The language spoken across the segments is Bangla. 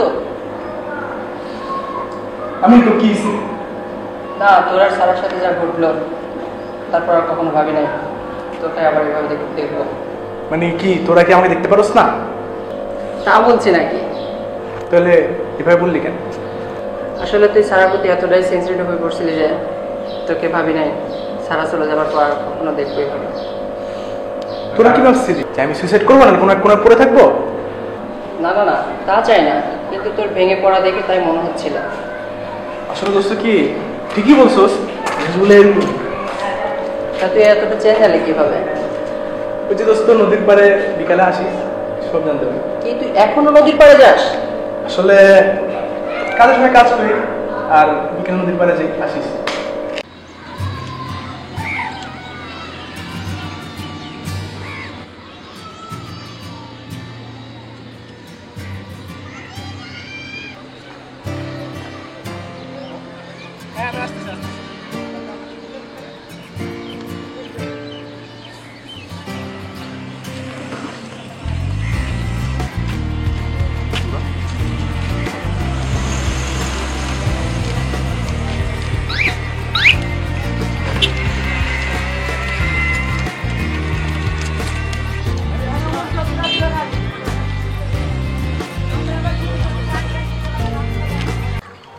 তো? আমি তো কি না, তোর আর সারার সাথে যা ঘটলো তারপর আর কখনো ভাবি নাই তোকে আবার এভাবে দেখবো। মানে কি তোরা কি আমাকে দেখতে পারোস না? তা বলছি নাকি? তাহলে এভাবে বললি কেন? আসলে তুই সারার প্রতি এতটাই সেন্সিটিভ হয়ে পড়ছিলি যে তোকে ভাবি নাই সারা চলে যাবার পর আর কখনো দেখবো এভাবে। তোরা কি ভাবছিলি যে আমি সুইসাইড করবো না কোনো কোনো পড়ে থাকবো? না না না, তা চাই না, কিন্তু তোর ভেঙে পড়া দেখে তাই মনে হচ্ছিল। আসলে দোস্ত কি ঠিকই বলছোস, তা তুই এতটা চেঞ্জ হলে কিভাবে? ওই যে দোস্ত নদীর পাড়ে বিকালে আসিস সব জানতে পারি। কি তুই এখনো নদীর পাড়ে যাস? আসলে কাজের সময় কাজ করি আর বিকেল নদীর পাড়ে যাই আসিস।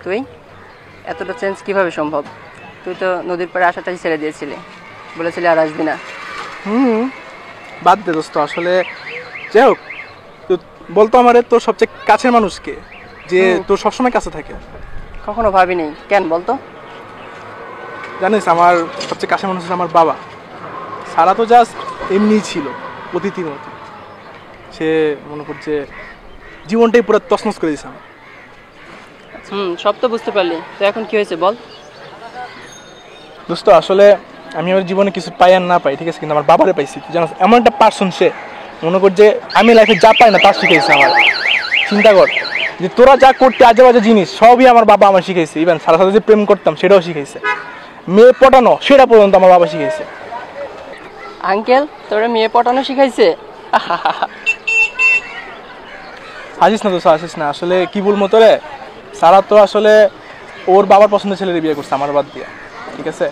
তুই এতটা চেঞ্জ কিভাবে সম্ভব? তুই তো নদীর পাড়ে আসাটাই ছেড়ে দিয়েছিলি, বলেছিলি আর আসবি না। বাদ দে দোস্ত, আসলে যাই হোক, তো বলতো আমারে তোর সবচেয়ে কাছের মানুষকে যে তোর সবসময় কাছে থাকে। কখনো ভাবিনি, কেন বলতো? জানিস আমার সবচেয়ে কাছের মানুষ হচ্ছে আমার বাবা। সারা তো জাস্ট এমনিই ছিল অতিথির মতো, সে মনে করছে জীবনটাই পুরো তছনছ করে দিয়েছে আমার। সব তো বুঝতে পারলি, তো এখন কি হয়েছে বল। দোস্ত আসলে আমি আমার জীবনে কিছু পাই আর না পাই, ঠিক আছে, কিন্তু আমার বাবারে পাইছি। তুই জানো এমন একটা পার্সন, সে মনে কর যে আমি লাইফে যা পাই না তা শিখাইছে আমার। চিন্তা কর যে তোরা যা করতে আজে বাজে জিনিস সবই আমার বাবা আমার শিখাইছে। ইভেন সারা সাথে যে প্রেম করতাম সেটাও শিখাইছে, মেয়ে পটানো সেটা পর্যন্ত আমার বাবা শিখাইছে। আঙ্কেল তোরা মেয়ে পটানো শিখাইছে? আসিস না দোস্ত, আসিস না। আসলে কি বলবো তোরে, সারা তো আসলে ওর বাবার পছন্দের ছেলের বিয়ে করছে আমার বাদ দিয়ে, ঠিক আছে।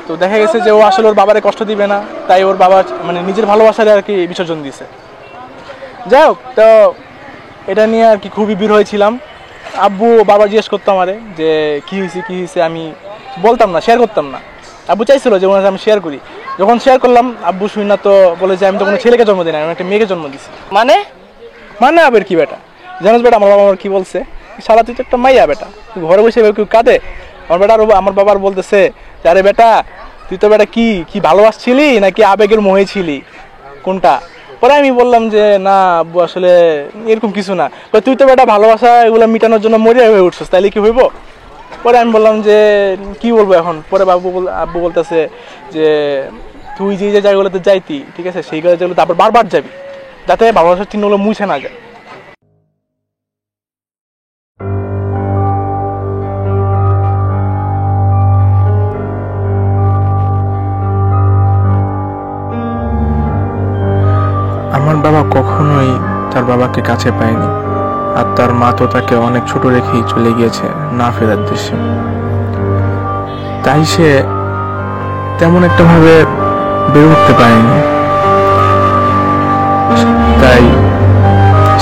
তো দেখা গেছে যে ও আসলে ওর বাবারে কষ্ট দিবে না, তাই ওর বাবা মানে নিজের ভালোবাসারে আর কি বিসর্জন দিয়েছে। যাই হোক, তো এটা নিয়ে আর কি খুবই বিরহ হয়েছিলাম। আব্বু বাবা জিজ্ঞেস করতো আমারে যে কী হয়েছে, আমি বলতাম না, শেয়ার করতাম না। আব্বু চাইছিল যে ওনার আমি শেয়ার করি, যখন শেয়ার করলাম আব্বু শুনি না তো বলে যে আমি তো কোনো ছেলেকে জন্ম দিই না, আমি একটা মেয়েকে জন্ম দিছি। মানে আবার কি বেটা, জানোস বেটা আমার বাবা আমার কি বলছে, শালা তুই তো একটা মাইয়া বেটা, তুই ঘরে বসে কেউ কাঁদে? আমার বেটা আমার বাবার বলতেছে যে আরে বেটা তুই তো বেটা কি কি ভালোবাসছিলি নাকি আবেগের মোহে ছিলি, কোনটা? পরে আমি বললাম যে না আব্বু আসলে এরকম কিছু না। তুই তো বেটা ভালোবাসা এগুলো মিটানোর জন্য মরিয়া হয়ে উঠছিস, তাইলে কি হইব? পরে আমি বললাম যে কি বলবো এখন। পরে আব্বু বলতেছে যে তুই যে যে জায়গাগুলোতে যাইতি, ঠিক আছে, সেই জায়গাগুলোতে আবার বারবার যাবি, যাতে ভালোবাসার চিহ্নগুলো মুছে না যায়। আমার বাবা কখনোই তার বাবাকে কাছে পায়নি, আর তার মা তো তাকে অনেক ছোট রেখেই চলে গিয়েছে না ফেরার দেশে। তাই সে তেমন একটা ভাবে বেড়ে উঠতে পারেনি। তাই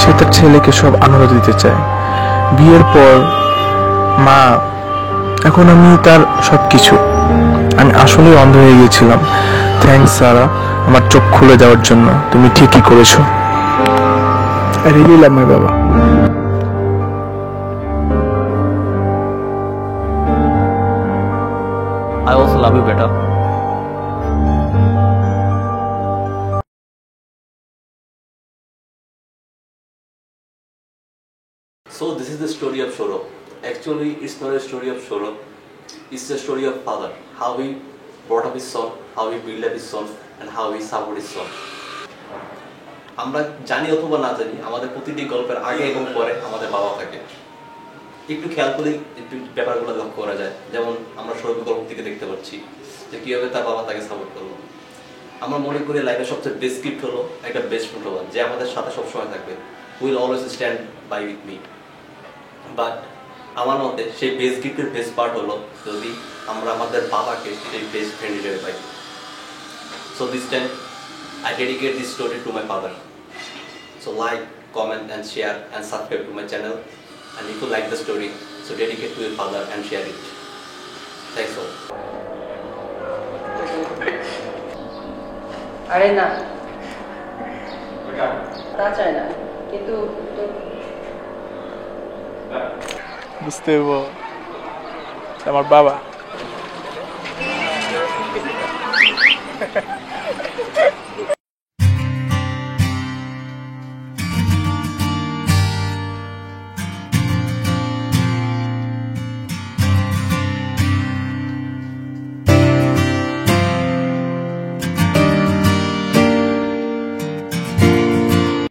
সে তার ছেলেকে সব আনন্দ দিতে চায়। বিয়ের পর মা, এখন আমি তার সবকিছু। আমি আসলে অন্ধ হয়ে গিয়েছিলাম। থ্যাঙ্কস সারা, আমার চোখ খুলে দেওয়ার জন্য। তুমি ঠিকই করেছো। I really love my বাবা। I also love you better. So this is the story of Saurabh. Actually, it's not a story of Saurabh. It's the story of father. How he brought up his son, how he built up his son, and how he supported his son. আমরা জানি অথবা না জানি আমাদের প্রতিটি গল্পের আগে এবং পরে আমাদের বাবা থাকে। একটু খেয়াল করলেই একটু ব্যাপারগুলো লক্ষ্য করা যায়। যেমন আমরা সৌরভের গল্প থেকে দেখতে পাচ্ছি যে কীভাবে তার বাবা তাকে সাপোর্ট করলো। আমরা মনে করি লাইফের সবচেয়ে বেস্ট গিফট হলো একটা বেস্ট ফ্রেন্ড হওয়া, যে আমাদের সাথে সবসময় থাকবে, will always stand by with me. But আমার মতে সেই বেস্ট গিফটের বেস্ট পার্ট হলো যদি আমরা আমাদের বাবাকে সেই বেস্ট ফ্রেন্ড হিসেবে পাই। So this time I dedicate this story to my father. So like, comment and share and subscribe to my channel. And if you like the story, so dedicate to your father and share it. Thanks all. আরে না, তা চাই না, কিন্তু বুঝতে পারবো আমার বাবা